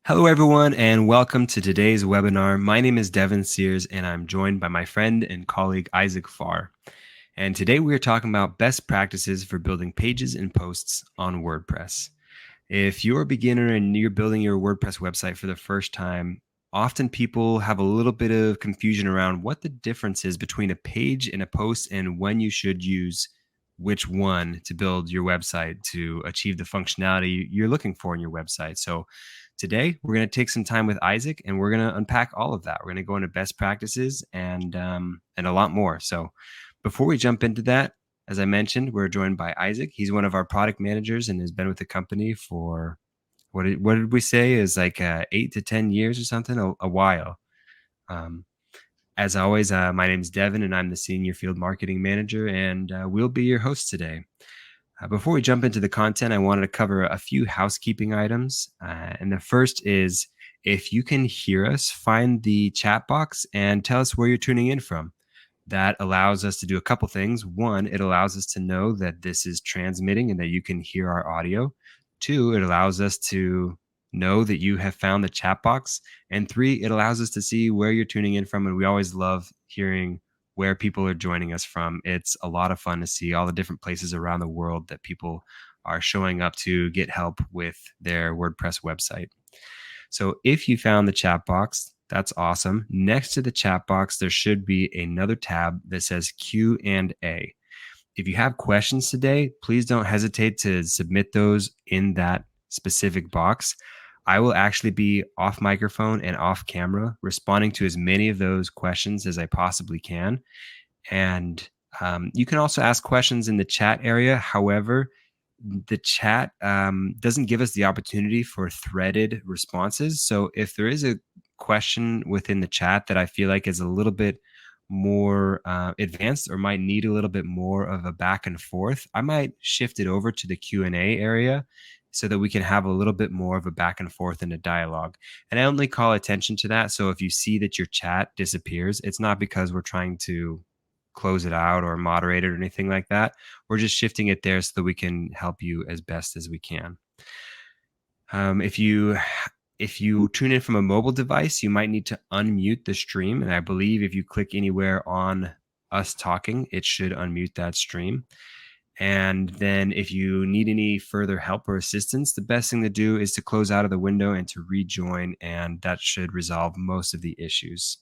Hello, everyone, and welcome to today's webinar. My name is Devin Sears, and I'm joined by my friend and colleague Isaac Farr. And today we are talking about best practices for building pages and posts on WordPress. If you're a beginner and you're building your WordPress website for the first time, often people have a little bit of confusion around what the difference is between a page and a post and when you should use which one to build your website to achieve the functionality you're looking for in your website. So today we're going to take some time with Isaac and we're going to unpack all of that. We're going to go into best practices and a lot more. So before we jump into that, as I mentioned, we're joined by Isaac. He's one of our product managers and has been with the company for what did we say is like 8 to 10 years or something, a while. Um, as always, my name is Devin, and I'm the senior field marketing manager, and we'll be your host today. Before we jump into the content, I wanted to cover a few housekeeping items. And the first is if you can hear us, find the chat box and tell us where you're tuning in from. That allows us to do a couple things. One, it allows us to know that this is transmitting and that you can hear our audio. Two, it allows us to know that you have found the chat box. And three, it allows us to see where you're tuning in from. And we always love hearing where people are joining us from. It's a lot of fun to see all the different places around the world that people are showing up to get help with their WordPress website. So if you found the chat box, that's awesome. Next to the chat box, there should be another tab that says Q&A. If you have questions today, please don't hesitate to submit those in that specific box. I will actually be off microphone and off camera responding to as many of those questions as I possibly can. And you can also ask questions in the chat area. However, the chat doesn't give us the opportunity for threaded responses. So if there is a question within the chat that I feel like is a little bit more advanced or might need a little bit more of a back and forth, I might shift it over to the Q&A area so that we can have a little bit more of a back and forth and a dialogue. And I only call attention to that. So if you see that your chat disappears, it's not because we're trying to close it out or moderate it or anything like that. We're just shifting it there so that we can help you as best as we can. If you tune in from a mobile device, you might need to unmute the stream. And I believe if you click anywhere on us talking, it should unmute that stream. And then if you need any further help or assistance, the best thing to do is to close out of the window and to rejoin, and that should resolve most of the issues.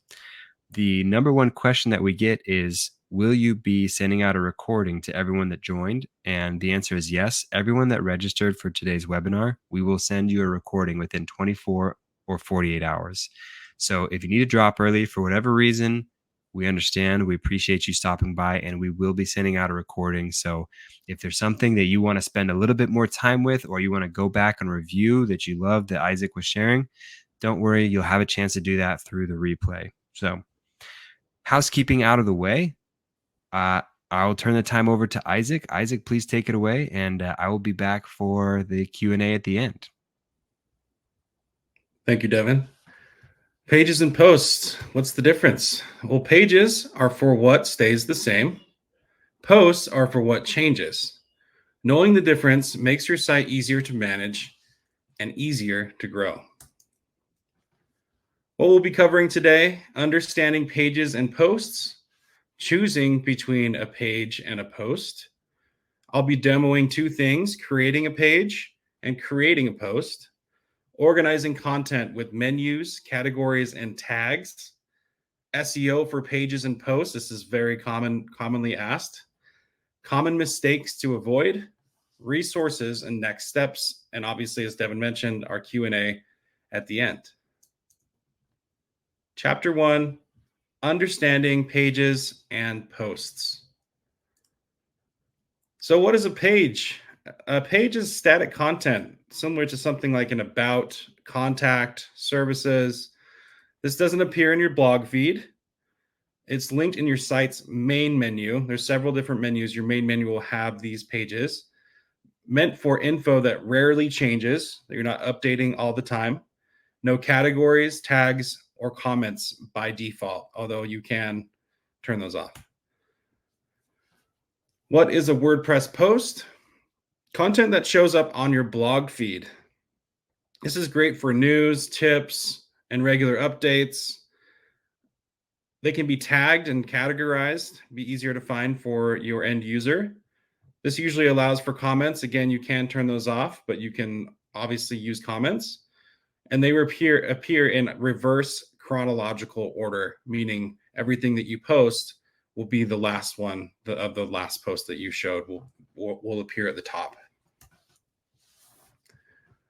The number one question that we get is, will you be sending out a recording to everyone that joined? And the answer is yes. Everyone that registered for today's webinar, we will send you a recording within 24 or 48 hours. So if you need to drop early for whatever reason, we understand. We appreciate you stopping by, and we will be sending out a recording. So if there's something that you want to spend a little bit more time with, or you want to go back and review that you loved that Isaac was sharing, don't worry, you'll have a chance to do that through the replay. So housekeeping out of the way, I'll turn the time over to Isaac. Isaac, please take it away, and I will be back for the Q&A at the end. Thank you, Devin. Pages and posts, what's the difference? Well, pages are for what stays the same. Posts are for what changes. Knowing the difference makes your site easier to manage and easier to grow. What we'll be covering today: understanding pages and posts, choosing between a page and a post. I'll be demoing two things: creating a page and creating a post, organizing content with menus, categories, and tags, SEO for pages and posts. This is very commonly asked. Common mistakes to avoid, resources and next steps, and obviously, as Devin mentioned, our Q&A at the end. Chapter 1, understanding pages and posts. So what is a page? A page is static content, similar to something like an about, contact, services. This doesn't appear in your blog feed. It's linked in your site's main menu. There's several different menus. Your main menu will have these pages, meant for info that rarely changes, that you're not updating all the time. No categories, tags, or comments by default, although you can turn those off. What is a WordPress post? Content that shows up on your blog feed. This is great for news, tips, and regular updates. They can be tagged and categorized, be easier to find for your end user. This usually allows for comments. Again, you can turn those off, but you can obviously use comments. And they appear in reverse chronological order, meaning everything that you post will be the last one of the last post that you showed will appear at the top.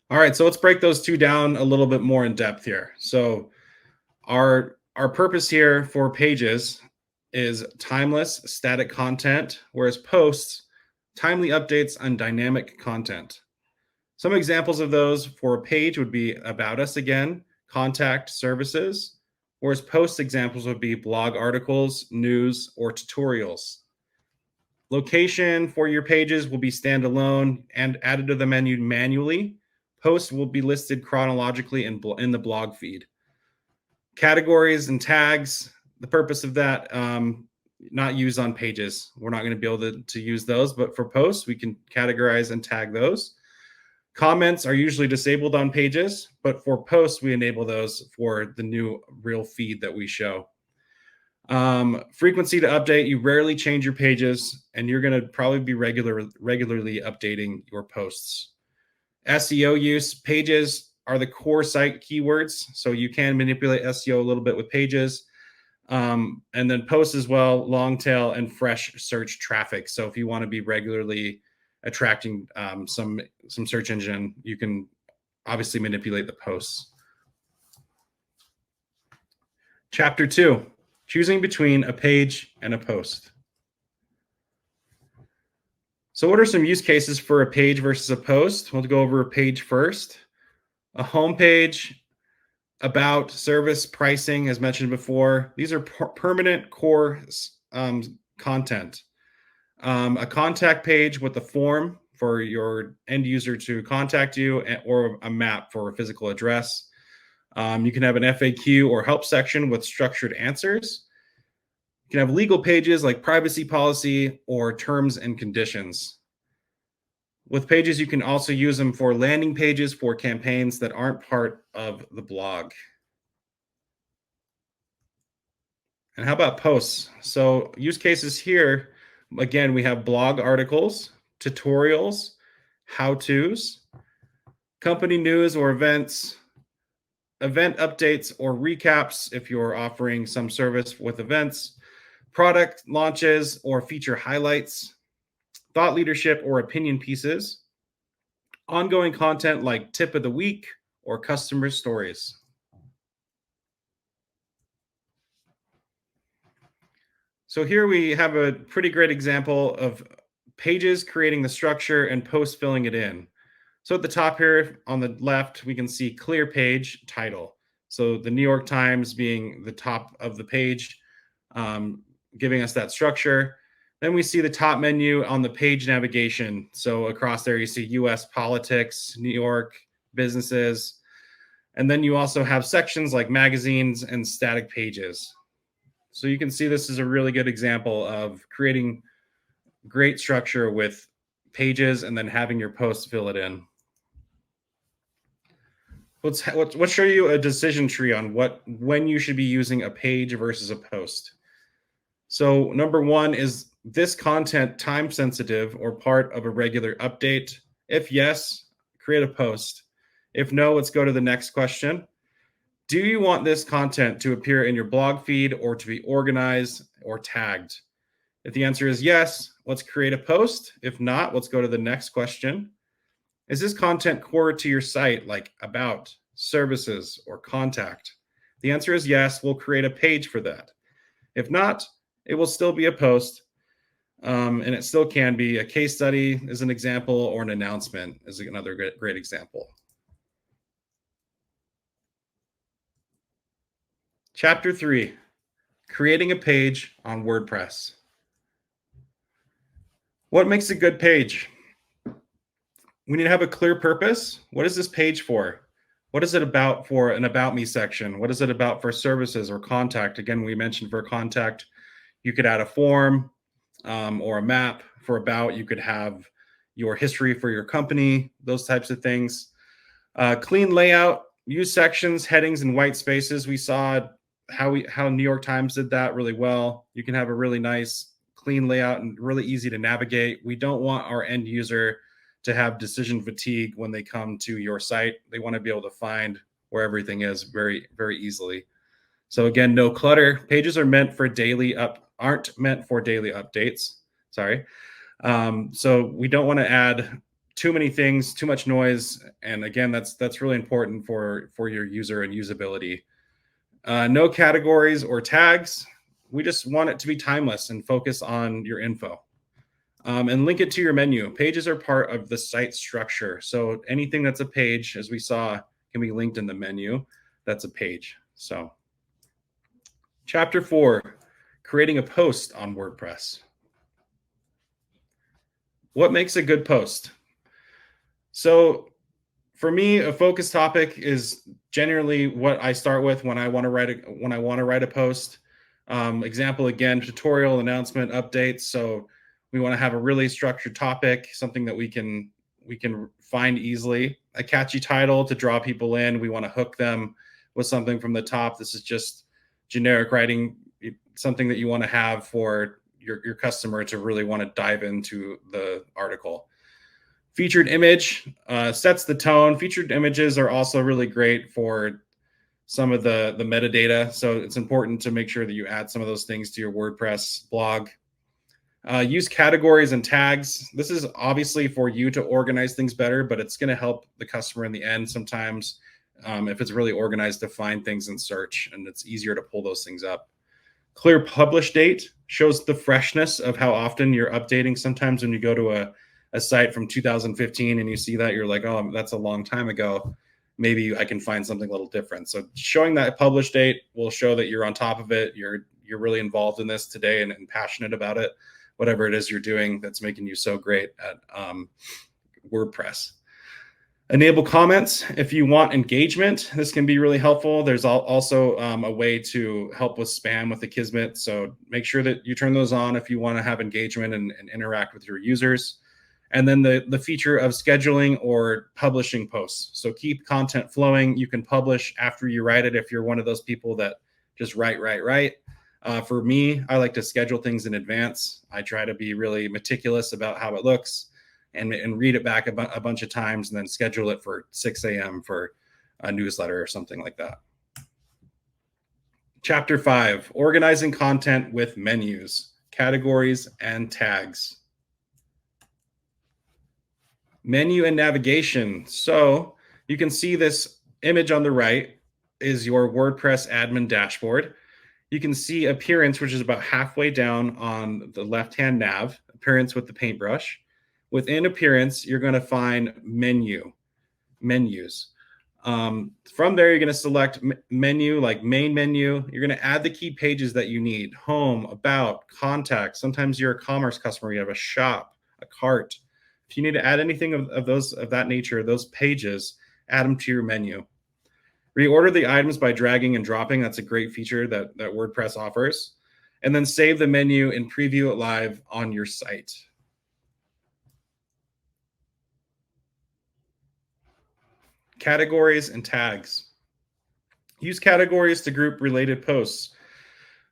All right, so let's break those two down a little bit more in depth here. So our purpose here for pages is timeless, static content, whereas posts, timely updates on dynamic content. Some examples of those for a page would be about us again, contact, services, whereas post examples would be blog articles, news, or tutorials. Location for your pages will be standalone and added to the menu manually. Posts will be listed chronologically in the blog feed. Categories and tags, the purpose of that, not used on pages. We're not going to be able to use those, but for posts, we can categorize and tag those. Comments are usually disabled on pages, but for posts, we enable those for the new real feed that we show. Frequency to update, you rarely change your pages, and you're going to probably be regularly updating your posts. SEO use, pages are the core site keywords, so you can manipulate SEO a little bit with pages. And then posts as well, long tail and fresh search traffic. So if you want to be regularly attracting some search engine, you can obviously manipulate the posts. Chapter 2, choosing between a page and a post. So what are some use cases for a page versus a post? We'll go over a page first. A home page, about, service, pricing, as mentioned before. These are permanent core content. A contact page with a form for your end user to contact you, or a map for a physical address. You can have an FAQ or help section with structured answers. You can have legal pages like privacy policy or terms and conditions. With pages, you can also use them for landing pages for campaigns that aren't part of the blog. And how about posts? So use cases here, again, we have blog articles, tutorials, how-tos, company news or events, event updates or recaps if you're offering some service with events, product launches or feature highlights, thought leadership or opinion pieces, ongoing content like tip of the week or customer stories. So here we have a pretty great example of pages creating the structure and posts filling it in. So at the top here on the left, we can see clear page title. So the New York Times being the top of the page, giving us that structure. Then we see the top menu on the page navigation. So across there, you see US politics, New York, businesses. And then you also have sections like magazines and static pages. So you can see this is a really good example of creating great structure with pages and then having your posts fill it in. Let's show you a decision tree on when you should be using a page versus a post. So number one, is this content time sensitive or part of a regular update? If yes, create a post. If no, let's go to the next question. Do you want this content to appear in your blog feed or to be organized or tagged? If the answer is yes, let's create a post. If not, let's go to the next question. Is this content core to your site, like about, services, or contact? The answer is yes, we'll create a page for that. If not, it will still be a post, and it still can be a case study as an example, or an announcement is another great example. Chapter 3, creating a page on WordPress. What makes a good page? We need to have a clear purpose. What is this page for? What is it about for an About Me section? What is it about for services or contact? Again, we mentioned for contact, you could add a form or a map. For About, you could have your history for your company, those types of things. Clean layout, use sections, headings, and white spaces. We saw how New York Times did that really well. You can have a really nice clean layout and really easy to navigate. We don't want our end user to have decision fatigue when they come to your site. They want to be able to find where everything is very, very easily. So again, no clutter. Pages aren't meant for daily updates. Sorry. So we don't want to add too many things, too much noise, and again, that's really important for your user and usability. No categories or tags. We just want it to be timeless and focus on your info. And link it to your menu. Pages are part of the site structure. So anything that's a page, as we saw, can be linked in the menu. That's a page. So Chapter 4, creating a post on WordPress. What makes a good post? So for me, a focus topic is generally what I start with when I want to write a post. Example again, tutorial, announcement, updates. So we want to have a really structured topic, something that we can find easily. A catchy title to draw people in. We want to hook them with something from the top. This is just generic writing, something that you want to have for your customer to really want to dive into the article. Featured image sets the tone. Featured images are also really great for some of the metadata. So it's important to make sure that you add some of those things to your WordPress blog. Use categories and tags. This is obviously for you to organize things better, but it's going to help the customer in the end sometimes if it's really organized to find things in search, and it's easier to pull those things up. Clear publish date shows the freshness of how often you're updating. Sometimes when you go to a site from 2015 and you see that, you're like, oh, that's a long time ago. Maybe I can find something a little different. So showing that publish date will show that you're on top of it. You're really involved in this today and passionate about it, whatever it is you're doing that's making you so great at WordPress. Enable comments. If you want engagement, this can be really helpful. There's also a way to help with spam with Akismet. So make sure that you turn those on if you want to have engagement and interact with your users. And then the feature of scheduling or publishing posts. So keep content flowing. You can publish after you write it if you're one of those people that just write. For me, I like to schedule things in advance. I try to be really meticulous about how it looks and read it back a bunch of times and then schedule it for 6 a.m. for a newsletter or something like that. Chapter 5, organizing content with menus, categories, and tags. Menu and navigation. So you can see this image on the right is your WordPress admin dashboard. You can see appearance, which is about halfway down on the left-hand nav, appearance with the paintbrush. Within appearance, you're going to find menus. From there, you're going to select menu, like main menu. You're going to add the key pages that you need: home, about, contact. Sometimes you're a commerce customer. You have a shop, a cart. If you need to add anything of that nature, those pages, add them to your menu. Reorder the items by dragging and dropping. That's a great feature that WordPress offers. And then save the menu and preview it live on your site. Categories and tags. Use categories to group related posts.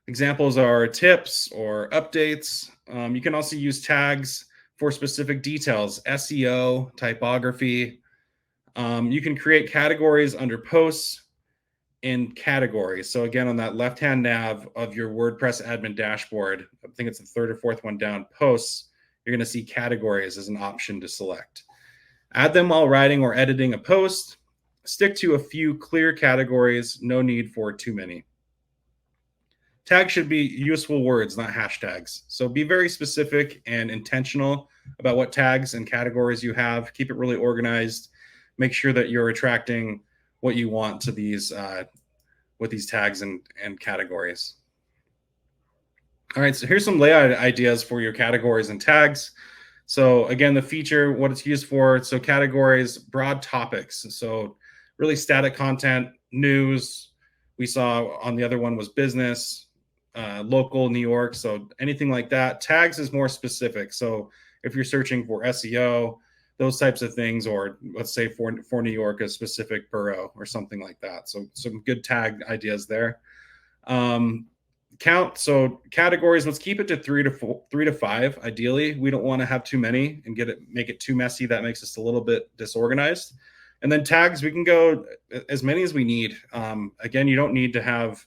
Examples are tips or updates. You can also use tags for specific details, SEO, typography. You can create categories under posts in categories. So again, on that left-hand nav of your WordPress admin dashboard, I think it's the third or fourth one down, posts, you're going to see categories as an option to select. Add them while writing or editing a post. Stick to a few clear categories. No need for too many. Tags should be useful words, not hashtags. So be very specific and intentional about what tags and categories you have. Keep it really organized. Make sure that you're attracting what you want to these with these tags and categories. All right, so here's some layout ideas for your categories and tags. So again, the feature, what it's used for. So categories, broad topics. So really static content, news. We saw on the other one was business, local, New York. So anything like that. Tags is more specific. So if you're searching for SEO, those types of things, or let's say for New York, a specific borough or something like that. So some good tag ideas there. So categories, let's keep it to 3 to 5. Ideally, we don't want to have too many and make it too messy. That makes us a little bit disorganized. And then tags, we can go as many as we need. Again, you don't need to have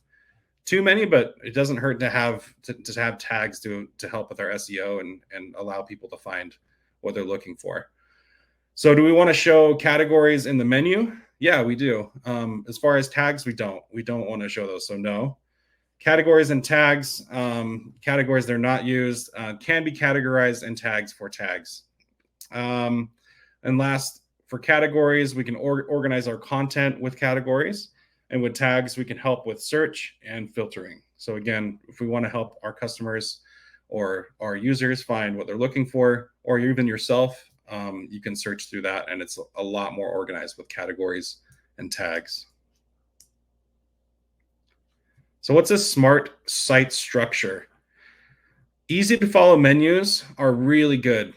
too many, but it doesn't hurt to have tags to help with our SEO and allow people to find what they're looking for. So do we want to show categories in the menu? Yeah, we do. As far as tags, we don't want to show those. So no. Categories and tags, categories they're not used, can be categorized in tags for tags. And last, for categories, we can organize our content with categories. And with tags, we can help with search and filtering. So again, if we want to help our customers or our users find what they're looking for, or even yourself, you can search through that, and it's a lot more organized with categories and tags. So what's a smart site structure? Easy to follow menus are really good.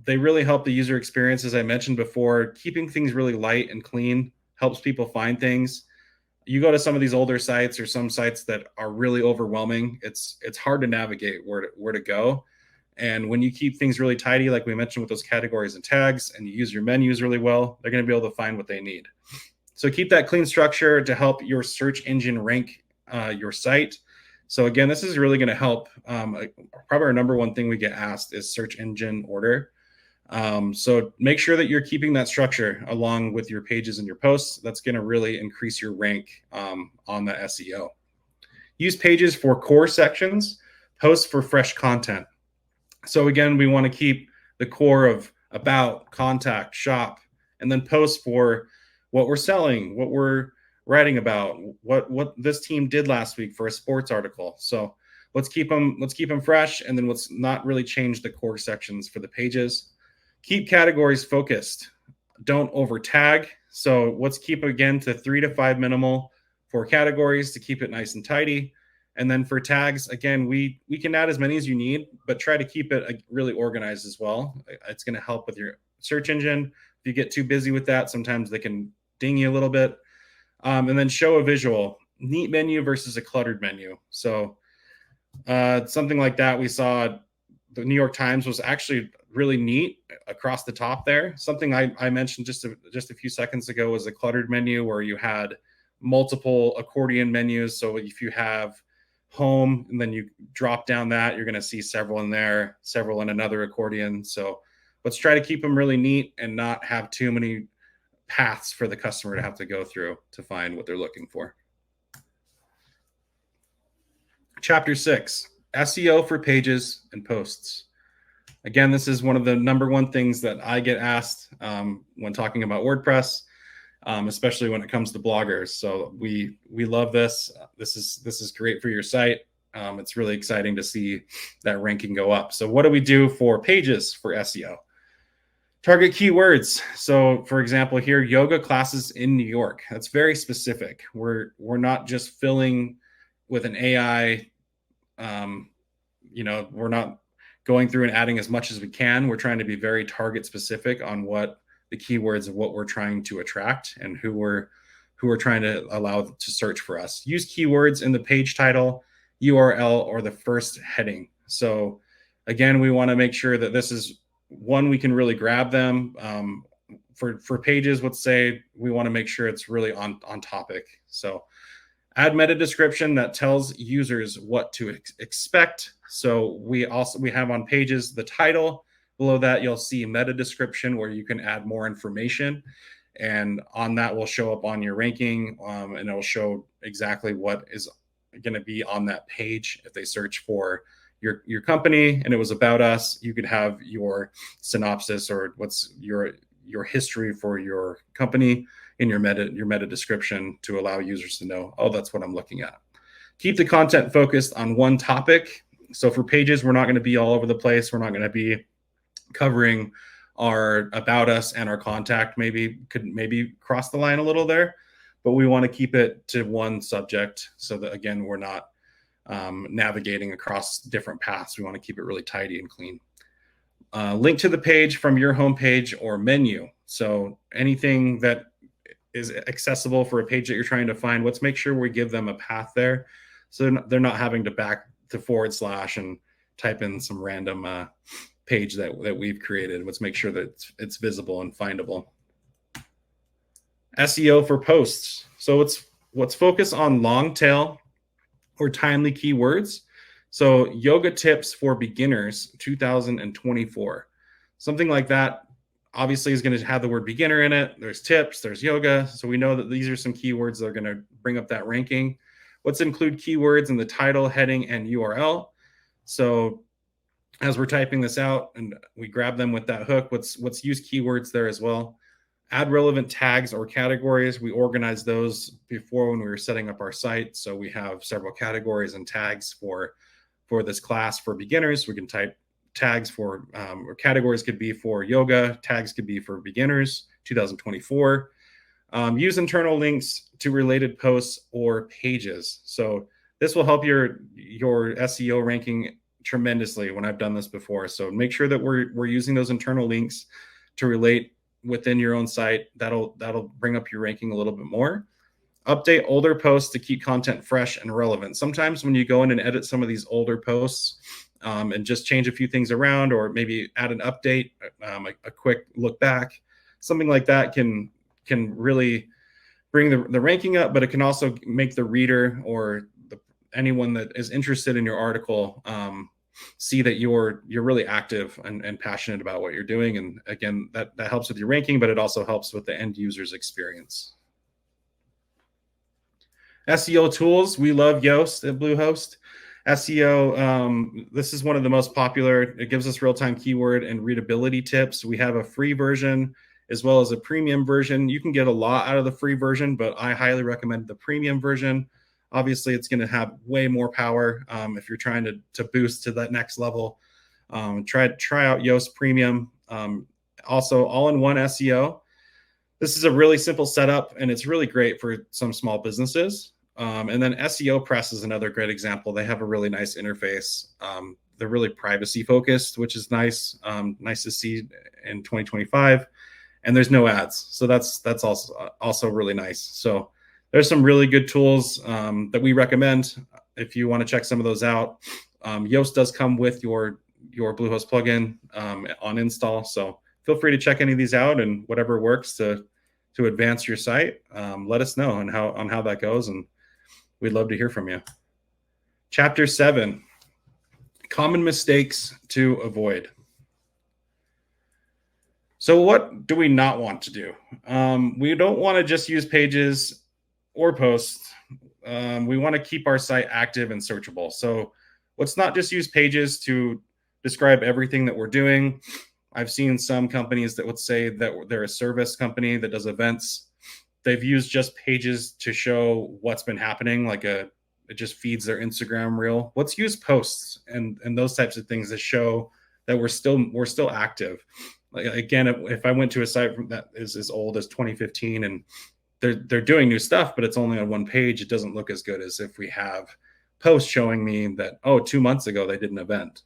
They really help the user experience, as I mentioned before. Keeping things really light and clean helps people find things. You go to some of these older sites or some sites that are really overwhelming. It's hard to navigate where to go. And when you keep things really tidy, like we mentioned with those categories and tags, and you use your menus really well, they're going to be able to find what they need. So keep that clean structure to help your search engine rank your site. So again, this is really going to help. Probably our number one thing we get asked is search engine order. So make sure that you're keeping that structure along with your pages and your posts. That's going to really increase your rank on the SEO. Use pages for core sections, posts for fresh content. So again, we want to keep the core of about, contact, shop, and then posts for what we're selling, what we're writing about, what this team did last week for a sports article. So let's keep them fresh, and then let's not really change the core sections for the pages. Keep categories focused. Don't over tag. So let's keep again to 3 to 5 minimal for categories to keep it nice and tidy. And then for tags, again, we can add as many as you need, but try to keep it really organized as well. It's going to help with your search engine. If you get too busy with that, sometimes they can ding you a little bit. And then show a visual, neat menu versus a cluttered menu. So something like that we saw, the New York Times was actually really neat across the top there. Something I mentioned just a few seconds ago was a cluttered menu where you had multiple accordion menus. So if you have home and then you drop down that, you're going to see several in there, several in another accordion. So let's try to keep them really neat and not have too many paths for the customer to have to go through to find what they're looking for. Chapter 6, SEO for pages and posts. Again, this is one of the number one things that I get asked when talking about WordPress, especially when it comes to bloggers. So we love this. This is great for your site. It's really exciting to see that ranking go up. So what do we do for pages for SEO? Target keywords. So for example, here, yoga classes in New York. That's very specific. We're not just filling with an AI. We're not going through and adding as much as we can. We're trying to be very target specific on what the keywords of what we're trying to attract and who we're trying to allow to search for us. Use keywords in the page title, URL, or the first heading. So again, we want to make sure that this is one, we can really grab them. For pages, let's say we want to make sure it's really on topic. So add meta description that tells users what to expect. So we have on pages the title. Below that, you'll see meta description where you can add more information. And on that will show up on your ranking, and it'll show exactly what is going to be on that page. If they search for your company and it was about us, you could have your synopsis or what's your history for your company in your meta description to allow users to know, oh, that's what I'm looking at. Keep the content focused on one topic. So for pages, we're not going to be all over the place. We're not going to be covering our about us and our contact. Could cross the line a little there, but we want to keep it to one subject so that, again, we're not navigating across different paths. We want to keep it really tidy and clean. link to the page from your homepage or menu. So anything that is accessible for a page that you're trying to find, let's make sure we give them a path there, so they're not having to back to / and type in some random page that we've created. Let's make sure that it's visible and findable. SEO for posts. So let's focus on long tail or timely keywords. So yoga tips for beginners 2024, something like that. Obviously is going to have the word beginner in it. There's tips, there's yoga. So we know that these are some keywords that are going to bring up that ranking. Let's include keywords in the title, heading, and URL. So as we're typing this out and we grab them with that hook, let's use keywords there as well. Add relevant tags or categories. We organized those before when we were setting up our site. So we have several categories and tags for this class for beginners. We can type tags for, or categories could be for yoga, tags could be for beginners 2024. Use internal links to related posts or pages. So this will help your SEO ranking tremendously when I've done this before. So make sure that we're using those internal links to relate within your own site. That'll bring up your ranking a little bit more. Update older posts to keep content fresh and relevant. Sometimes when you go in and edit some of these older posts and just change a few things around, or maybe add an update, a quick look back, something like that can really bring the ranking up, but it can also make the reader or anyone that is interested in your article see that you're really active and passionate about what you're doing. And again, that helps with your ranking, but it also helps with the end user's experience. SEO tools. We love Yoast at Bluehost. SEO, this is one of the most popular. It gives us real-time keyword and readability tips. We have a free version as well as a premium version. You can get a lot out of the free version, but I highly recommend the premium version. Obviously, it's going to have way more power if you're trying to boost to that next level. Try out Yoast Premium. Also, all-in-one SEO. This is a really simple setup, and it's really great for some small businesses. And then SEO Press is another great example. They have a really nice interface. They're really privacy focused, which is nice. Nice to see in 2025. And there's no ads, so that's also really nice. So there's some really good tools that we recommend if you want to check some of those out. Yoast does come with your Bluehost plugin on install, so feel free to check any of these out, and whatever works to advance your site, let us know on how that goes, and we'd love to hear from you. Chapter 7, common mistakes to avoid. So what do we not want to do? We don't want to just use pages or posts. We want to keep our site active and searchable. So let's not just use pages to describe everything that we're doing. I've seen some companies that would say that they're a service company that does events. They've used just pages to show what's been happening, like it just feeds their Instagram reel. Let's use posts and those types of things that show that we're still active. Like, again, if I went to a site that is as old as 2015 and they're doing new stuff, but it's only on one page, it doesn't look as good as if we have posts showing me that, 2 months ago they did an event.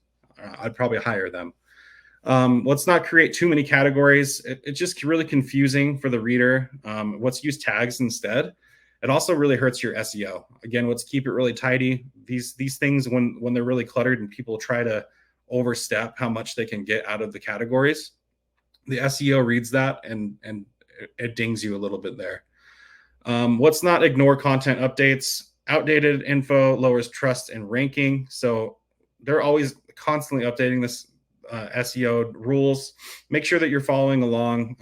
I'd probably hire them. Let's not create too many categories. It's just really confusing for the reader. Let's use tags instead. It also really hurts your SEO. Again, let's keep it really tidy. These things, when they're really cluttered and people try to overstep how much they can get out of the categories, the SEO reads that and it dings you a little bit there. Let's not ignore content updates. Outdated info lowers trust and ranking. So they're always constantly updating this SEO rules. Make sure that you're following along.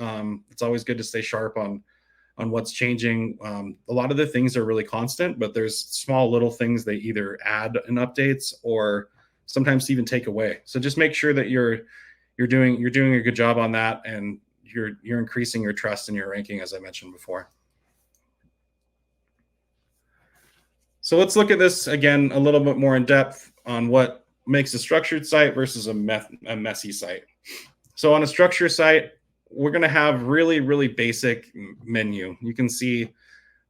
It's always good to stay sharp on what's changing. A lot of the things are really constant, but there's small little things they either add in updates or sometimes even take away. So just make sure that you're doing a good job on that, and you're increasing your trust and your ranking, as I mentioned before. So let's look at this again a little bit more in depth on what makes a structured site versus a messy site. So on a structured site, we're going to have really, really basic menu. You can see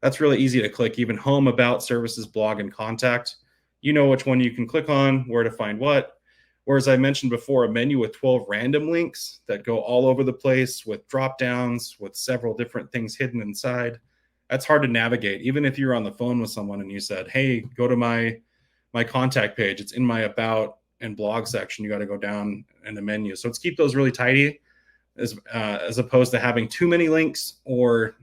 that's really easy to click, even home, about, services, blog, and contact. You know which one you can click on, where to find what. Or as I mentioned before, a menu with 12 random links that go all over the place with drop downs with several different things hidden inside. That's hard to navigate. Even if you're on the phone with someone and you said, hey, go to my contact page, it's in my about and blog section, you got to go down in the menu. So let's keep those really tidy as opposed to having too many links or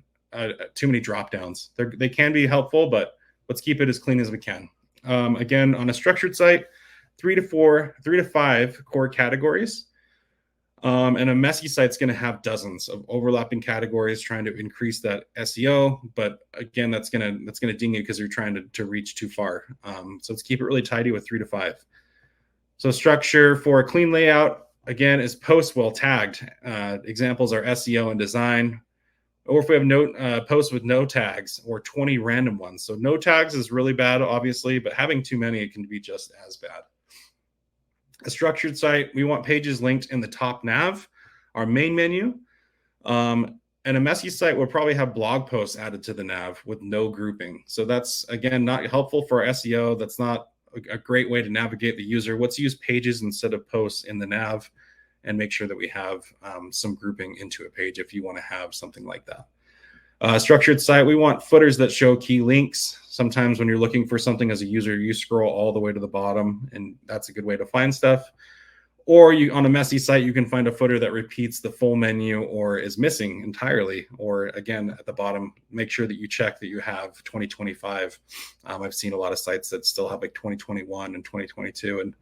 too many drop downs. They can be helpful, but let's keep it as clean as we can. Again, on a structured site, 3 to 5 core categories. And a messy site's going to have dozens of overlapping categories trying to increase that SEO. But again, that's going to ding you because you're trying to reach too far. So let's keep it really tidy with 3 to 5. So structure for a clean layout, again, is post well tagged. Examples are SEO and design. Or if we have no posts with no tags or 20 random ones. So no tags is really bad, obviously, but having too many, it can be just as bad. A structured site, we want pages linked in the top nav, our main menu. And a messy site will probably have blog posts added to the nav with no grouping. So that's, again, not helpful for SEO. That's not a great way to navigate the user. Let's use pages instead of posts in the nav and make sure that we have some grouping into a page if you want to have something like that. Structured site, we want footers that show key links. Sometimes when you're looking for something as a user, you scroll all the way to the bottom, and that's a good way to find stuff. Or on a messy site, you can find a footer that repeats the full menu or is missing entirely. Or again, at the bottom, make sure that you check that you have 2025. I've seen a lot of sites that still have like 2021 and 2022. And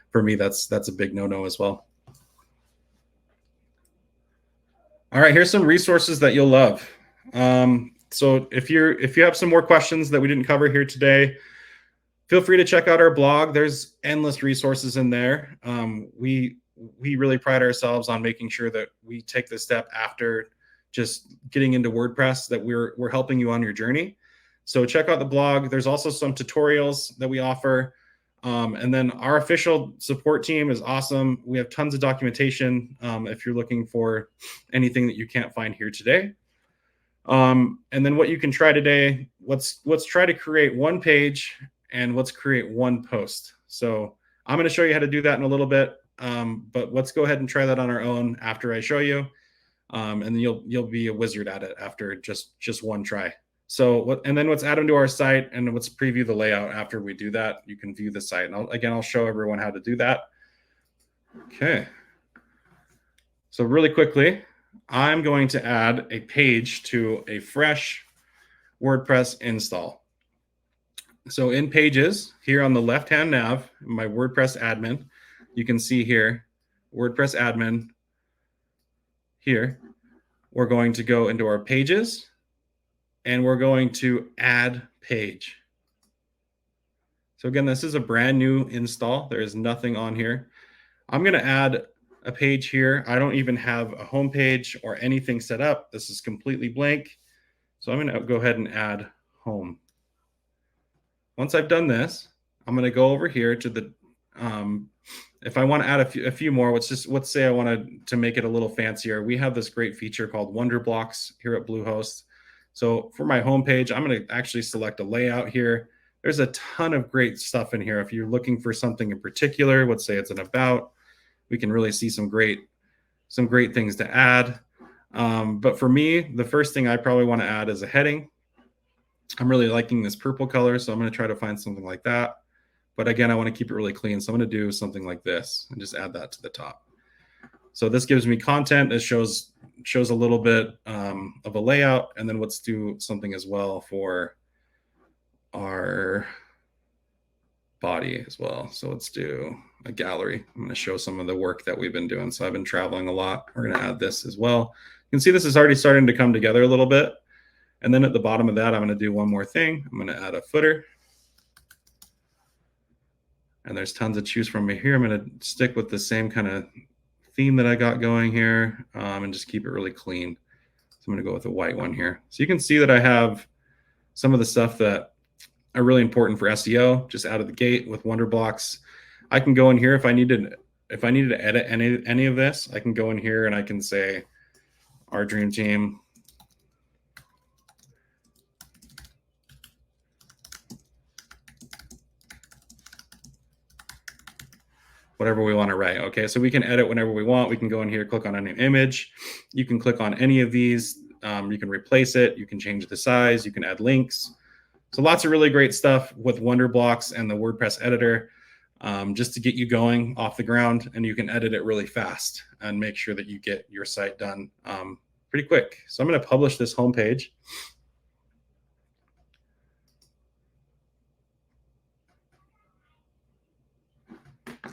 for me, that's a big no-no as well. All right, here's some resources that you'll love. So if you have some more questions that we didn't cover here today, feel free to check out our blog. There's endless resources in there. We really pride ourselves on making sure that we take this step after just getting into WordPress, that we're helping you on your journey. So check out the blog. There's also some tutorials that we offer. And then our official support team is awesome. We have tons of documentation if you're looking for anything that you can't find here today. And then what you can try today, let's try to create one page and let's create one post. So I'm going to show you how to do that in a little bit, but let's go ahead and try that on our own after I show you. And then you'll be a wizard at it after just one try. So and then let's add them to our site and let's preview the layout after we do that. You can view the site. And I'll show everyone how to do that. Okay. So really quickly, I'm going to add a page to a fresh WordPress install. So in Pages, here on the left-hand nav, my WordPress admin, you can see here, WordPress admin. Here, we're going to go into our Pages, and we're going to add page. So again, this is a brand new install. There is nothing on here. I'm going to add a page here. I don't even have a home page or anything set up. This is completely blank. So I'm going to go ahead and add home. Once I've done this, I'm going to go over here to the, if I want to add a few more, let's say I wanted to make it a little fancier. We have this great feature called Wonder Blocks here at Bluehost. So for my homepage, I'm going to actually select a layout here. There's a ton of great stuff in here. If you're looking for something in particular, let's say it's an about, we can really see some great things to add. But for me, the first thing I probably want to add is a heading. I'm really liking this purple color, so I'm going to try to find something like that. But again, I want to keep it really clean, so I'm going to do something like this and just add that to the top. So this gives me content. It shows a little bit of a layout, and then let's do something as well for our body as well. So let's do a gallery. I'm going to show some of the work that we've been doing. So I've been traveling a lot. We're going to add this as well. You can see this is already starting to come together a little bit. And then at the bottom of that, I'm going to do one more thing. I'm going to add a footer. And there's tons to choose from here. I'm going to stick with the same kind of theme that I got going here and just keep it really clean. So I'm going to go with a white one here. So you can see that I have some of the stuff that are really important for SEO just out of the gate with Wonder Blocks. I can go in here if I needed to edit any of this. I can go in here and I can say our dream team. whatever we want to write. Okay, so we can edit whenever we want. We can go in here, click on a new image. You can click on any of these. You can replace it. You can change the size. You can add links. So lots of really great stuff with Wonderblocks and the WordPress editor, just to get you going off the ground, and you can edit it really fast and make sure that you get your site done pretty quick. So I'm going to publish this homepage.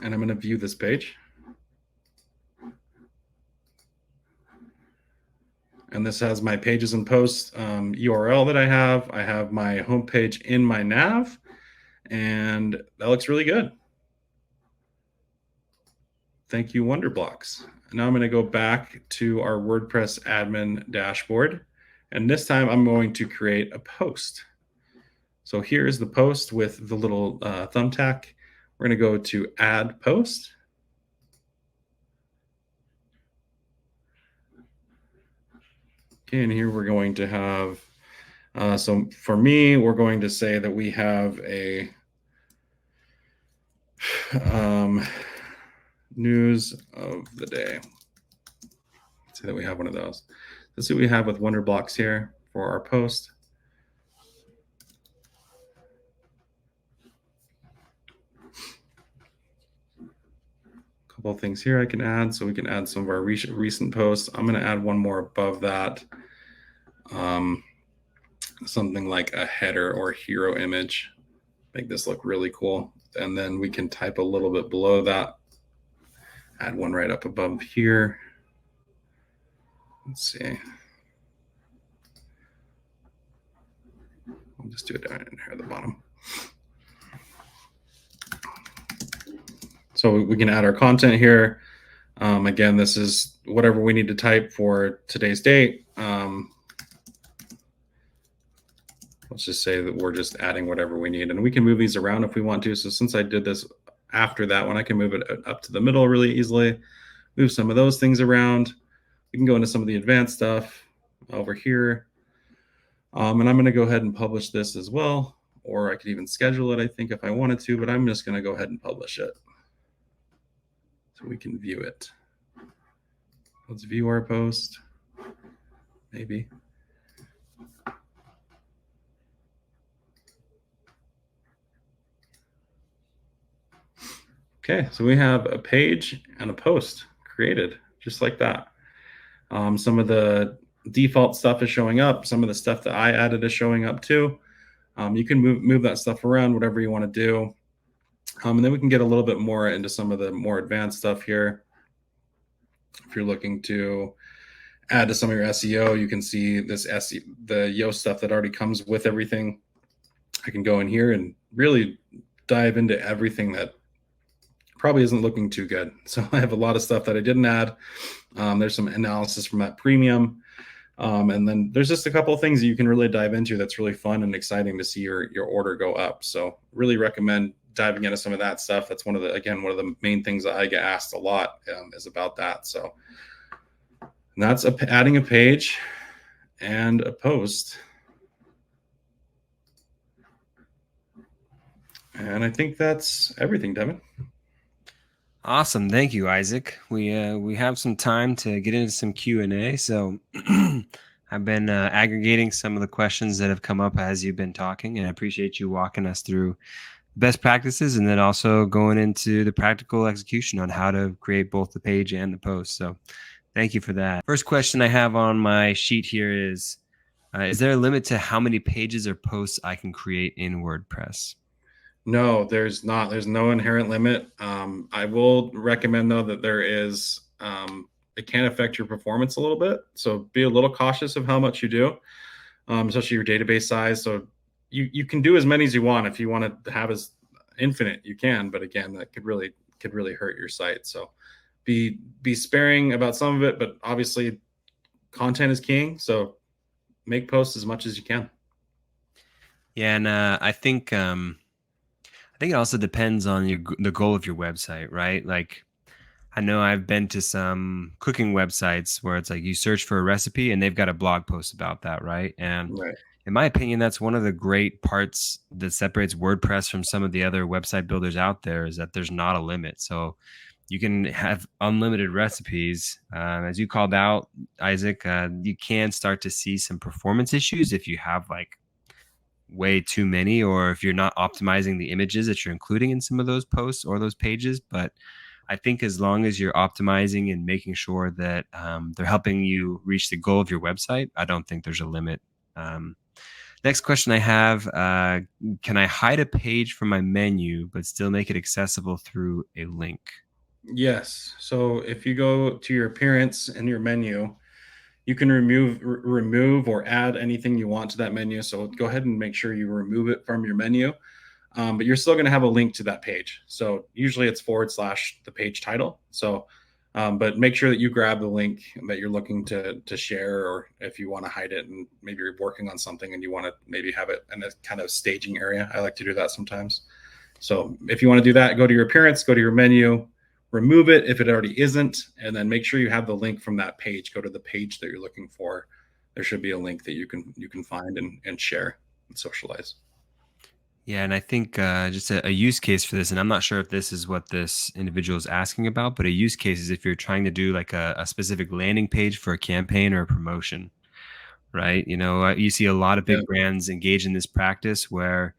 And I'm going to view this page. And this has my pages and posts URL that I have. I have my homepage in my nav, and that looks really good. Thank you, Wonderblocks. Now I'm going to go back to our WordPress admin dashboard, and this time I'm going to create a post. So here's the post with the little thumbtack. We're going to go to Add Post. Okay, and here we're going to have, so for me, we're going to say that we have a news of the day. Let's say that we have one of those. Let's see what we have with Wonderblocks here for our post. Couple of things here I can add. So we can add some of our recent posts. I'm going to add one more above that. Something like a header or hero image. Make this look really cool. And then we can type a little bit below that. Add one right up above here. Let's see. I'll just do it down in here at the bottom. So we can add our content here. Again, this is whatever we need to type for today's date. Let's just say that we're just adding whatever we need, and we can move these around if we want to. So since I did this after that one, I can move it up to the middle really easily, move some of those things around. We can go into some of the advanced stuff over here. And I'm going to go ahead and publish this as well, or I could even schedule it, I think, if I wanted to, but I'm just going to go ahead and publish it so we can view it. Let's view our post, maybe. Okay, so we have a page and a post created just like that. Some of the default stuff is showing up. Some of the stuff that I added is showing up too. You can move that stuff around, whatever you want to do. And then we can get a little bit more into some of the more advanced stuff here. If you're looking to add to some of your SEO, you can see this the Yoast stuff that already comes with everything. I can go in here and really dive into everything that probably isn't looking too good. So I have a lot of stuff that I didn't add. There's some analysis from that premium. And then there's just a couple of things that you can really dive into that's really fun and exciting to see your order go up. So really recommend diving into some of that stuff. That's one of the main things that I get asked a lot is about that. So that's adding a page and a post. And I think that's everything, Devin. Awesome. Thank you, Isaac. We have some time to get into some Q&A. So I've been aggregating some of the questions that have come up as you've been talking, and I appreciate you walking us through best practices and then also going into the practical execution on how to create both the page and the post. So thank you for that. First question I have on my sheet here is there a limit to how many pages or posts I can create in WordPress? No, there's not. There's no inherent limit. I will recommend, though, that there is, it can affect your performance a little bit. So be a little cautious of how much you do, especially your database size. So you can do as many as you want. If you want to have as infinite, you can. But again, that could really hurt your site. So be sparing about some of it. But obviously, content is king. So make posts as much as you can. Yeah, and I think it also depends on the goal of your website, right? Like, I know I've been to some cooking websites where it's like you search for a recipe and they've got a blog post about that, right? And Right. in my opinion, that's one of the great parts that separates WordPress from some of the other website builders out there is that there's not a limit. So you can have unlimited recipes. As you called out, Isaac, you can start to see some performance issues if you have like way too many or if you're not optimizing the images that you're including in some of those posts or those pages. But I think as long as you're optimizing and making sure that they're helping you reach the goal of your website, I don't think there's a limit. Um, Next question I have, can I hide a page from my menu but still make it accessible through a link? Yes. So if you go to your appearance in your menu, you can remove or add anything you want to that menu. So go ahead and make sure you remove it from your menu. But you're still going to have a link to that page. So usually it's forward slash the page title. So, but make sure that you grab the link that you're looking to share, or if you want to hide it and maybe you're working on something and you want to maybe have it in a kind of staging area. I like to do that sometimes. So if you want to do that, go to your appearance, go to your menu, remove it if it already isn't, and then make sure you have the link from that page. Go to the page that you're looking for. There should be a link that you can find and share and socialize. Yeah, and I think just a use case for this, and I'm not sure if this is what this individual is asking about, but a use case is if you're trying to do like a specific landing page for a campaign or a promotion, right? You know, you see a lot of Yeah. big brands engage in this practice where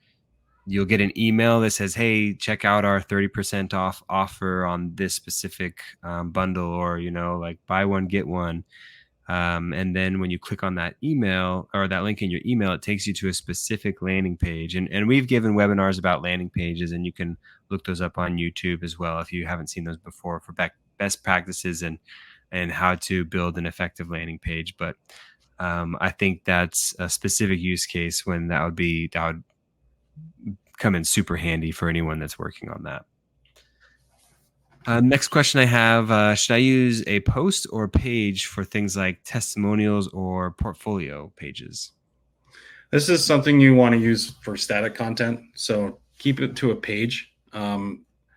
you'll get an email that says, "Hey, check out our 30% off offer on this specific bundle," or you know, like buy one get one. And then when you click on that email or that link in your email, it takes you to a specific landing page. And we've given webinars about landing pages, and you can look those up on YouTube as well if you haven't seen those before for best practices and how to build an effective landing page. But I think that's a specific use case when that would come in super handy for anyone that's working on that. Next question I have, should I use a post or page for things like testimonials or portfolio pages? This is something you want to use for static content. So keep it to a page.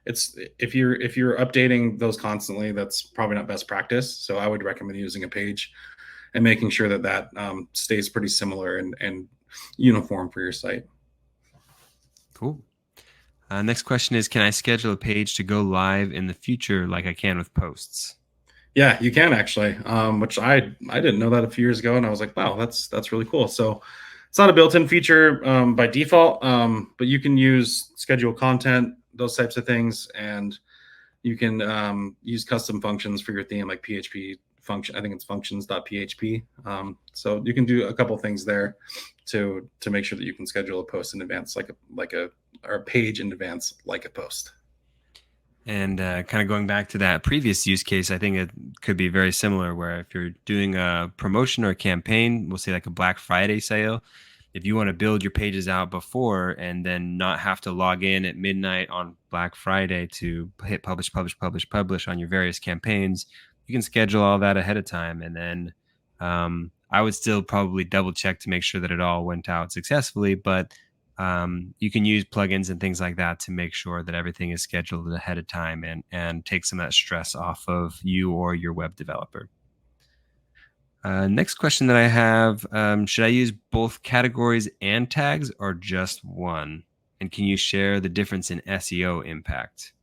It's if you're updating those constantly, that's probably not best practice. So I would recommend using a page and making sure that stays pretty similar and uniform for your site. Cool. Next question is, can I schedule a page to go live in the future like I can with posts? Yeah, you can actually, which I didn't know that a few years ago, and I was like, wow, that's really cool. So it's not a built-in feature by default, but you can use schedule content, those types of things, and you can use custom functions for your theme, like PHP function. I think it's functions.php. So you can do a couple things there to make sure that you can schedule a post in advance, or a page in advance, like a post. And kind of going back to that previous use case, I think it could be very similar where if you're doing a promotion or a campaign, we'll say like a Black Friday sale, if you want to build your pages out before and then not have to log in at midnight on Black Friday to hit publish, publish, publish, publish on your various campaigns, you can schedule all that ahead of time. And then I would still probably double check to make sure that it all went out successfully. But you can use plugins and things like that to make sure that everything is scheduled ahead of time and take some of that stress off of you or your web developer. Next question that I have, should I use both categories and tags or just one? And can you share the difference in SEO impact?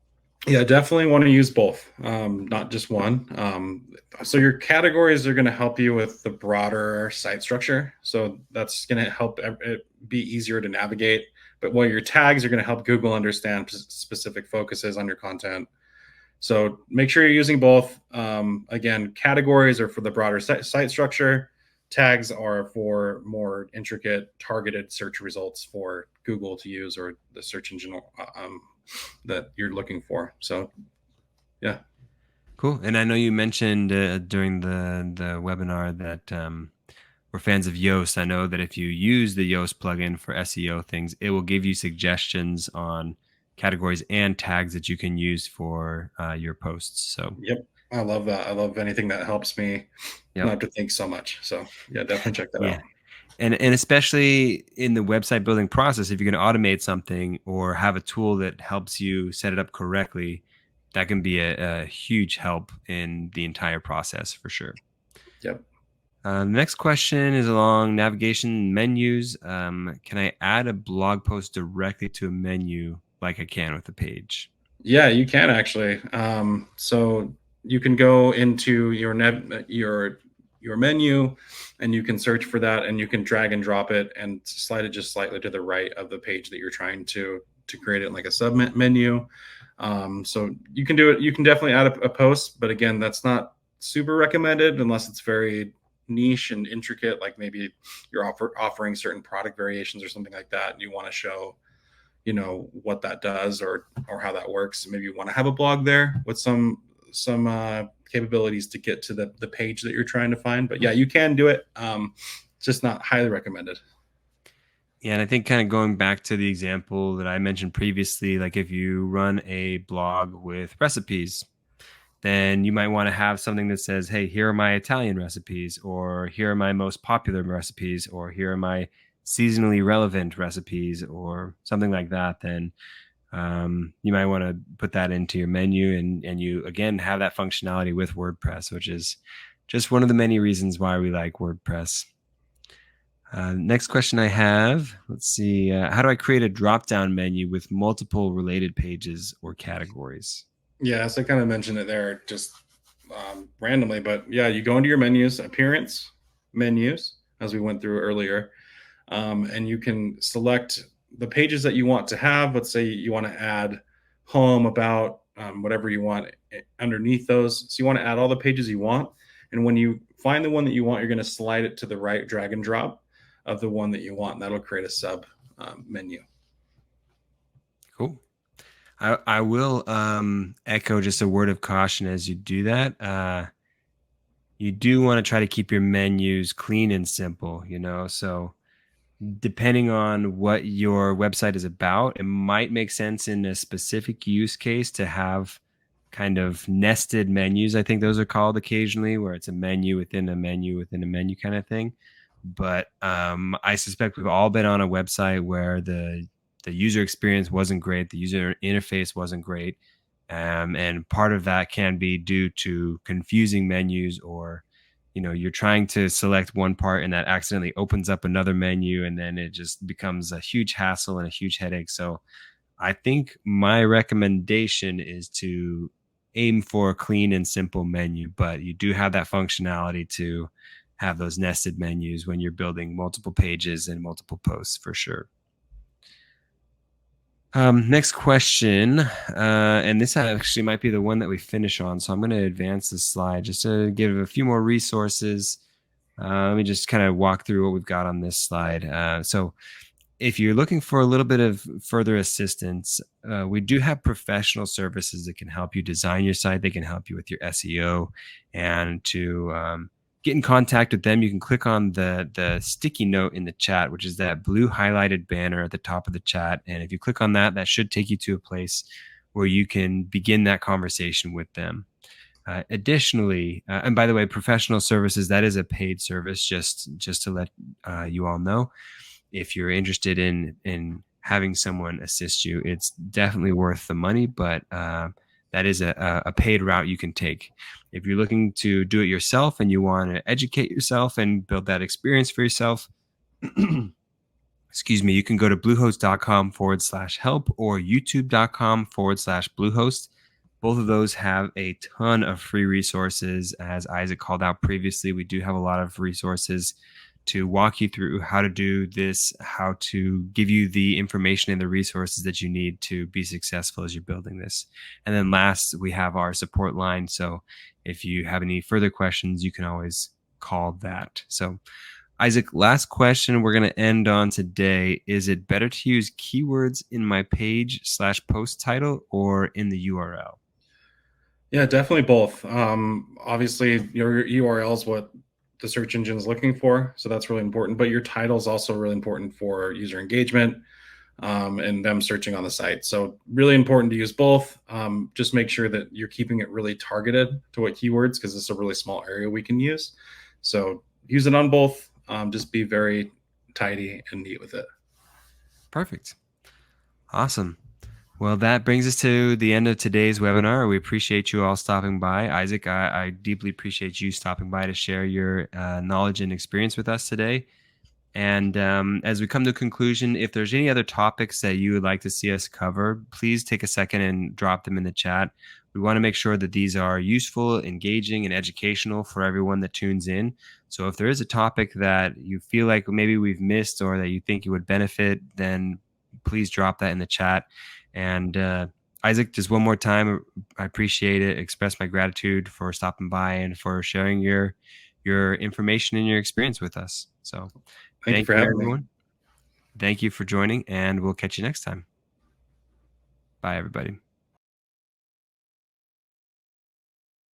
Yeah, definitely want to use both, not just one. So your categories are going to help you with the broader site structure. So that's going to help it be easier to navigate. But while your tags are going to help Google understand specific focuses on your content. So make sure you're using both. Again, categories are for the broader site structure. Tags are for more intricate, targeted search results for Google to use, or the search engine that you're looking for. So, yeah. Cool. And I know you mentioned during the webinar that we're fans of Yoast. I know that if you use the Yoast plugin for SEO things, it will give you suggestions on categories and tags that you can use for your posts. So, Yep. I love that. I love anything that helps me not yep. have to think so much. So, yeah, definitely check that Yeah. out. And especially in the website building process, if you're going to automate something or have a tool that helps you set it up correctly, that can be a huge help in the entire process for sure. Yep. Next question is along navigation menus. Can I add a blog post directly to a menu like I can with a page? Yeah, you can actually. So you can go into your menu, and you can search for that, and you can drag and drop it and slide it just slightly to the right of the page that you're trying to create it like a sub menu. So you can do it. You can definitely add a post, but again, that's not super recommended unless it's very niche and intricate, like maybe you're offering certain product variations or something like that, and you want to show what that does or how that works. Maybe you want to have a blog there with some capabilities to get to the page that you're trying to find. But yeah, you can do it. Just not highly recommended. Yeah, and I think kind of going back to the example that I mentioned previously, like if you run a blog with recipes, then you might want to have something that says, hey, here are my Italian recipes, or here are my most popular recipes, or here are my seasonally relevant recipes, or something like that. Then you might want to put that into your menu, and you again have that functionality with WordPress, which is just one of the many reasons why we like WordPress. Next question I have, let's see, how do I create a drop-down menu with multiple related pages or categories? Yeah, so I kind of mentioned it there just randomly, but yeah, you go into your menus, appearance, menus, as we went through earlier, and you can select the pages that you want to have. Let's say you want to add home, about, whatever you want underneath those. So you want to add all the pages you want. And when you find the one that you want, you're going to slide it to the right, drag and drop of the one that you want. And that'll create a sub menu. Cool. I will echo just a word of caution as you do that. You do want to try to keep your menus clean and simple, so depending on what your website is about, it might make sense in a specific use case to have kind of nested menus. I think those are called occasionally, where it's a menu within a menu within a menu kind of thing. But I suspect we've all been on a website where the user experience wasn't great, the user interface wasn't great, and part of that can be due to confusing menus, or you're trying to select one part and that accidentally opens up another menu, and then it just becomes a huge hassle and a huge headache. So I think my recommendation is to aim for a clean and simple menu, but you do have that functionality to have those nested menus when you're building multiple pages and multiple posts for sure. Next question, and this actually might be the one that we finish on, so I'm going to advance the slide just to give a few more resources. Let me just kind of walk through what we've got on this slide. So if you're looking for a little bit of further assistance, we do have professional services that can help you design your site. They can help you with your SEO, and to get in contact with them, you can click on the sticky note in the chat, which is that blue highlighted banner at the top of the chat. And if you click on that, that should take you to a place where you can begin that conversation with them. Additionally, and by the way, professional services, that is a paid service, just to let you all know. If you're interested in having someone assist you, it's definitely worth the money, but that is a paid route you can take. If you're looking to do it yourself and you want to educate yourself and build that experience for yourself, excuse me, you can go to bluehost.com/help or youtube.com/bluehost. Both of those have a ton of free resources. As Isaac called out previously, we do have a lot of resources to walk you through how to do this, how to give you the information and the resources that you need to be successful as you're building this. And then last, we have our support line. So if you have any further questions, you can always call that. So Isaac, last question we're going to end on today. Is it better to use keywords in my page/post title or in the URL? Yeah, definitely both. Obviously, your URL is what the search engine is looking for, so that's really important. But your title is also really important for user engagement, and them searching on the site. So really important to use both. Just make sure that you're keeping it really targeted to what keywords, because it's a really small area we can use. So use it on both. Just be very tidy and neat with it. Perfect. Awesome. Well, that brings us to the end of today's webinar. We appreciate you all stopping by. Isaac, I deeply appreciate you stopping by to share your knowledge and experience with us today. And as we come to a conclusion, if there's any other topics that you would like to see us cover, please take a second and drop them in the chat. We want to make sure that these are useful, engaging, and educational for everyone that tunes in. So if there is a topic that you feel like maybe we've missed or that you think you would benefit, then please drop that in the chat. And Isaac, just one more time, I appreciate it. Express my gratitude for stopping by and for sharing your information and your experience with us. So Thank you thank for you, having me. everyone. Thank you for joining, and we'll catch you next time. Bye, everybody.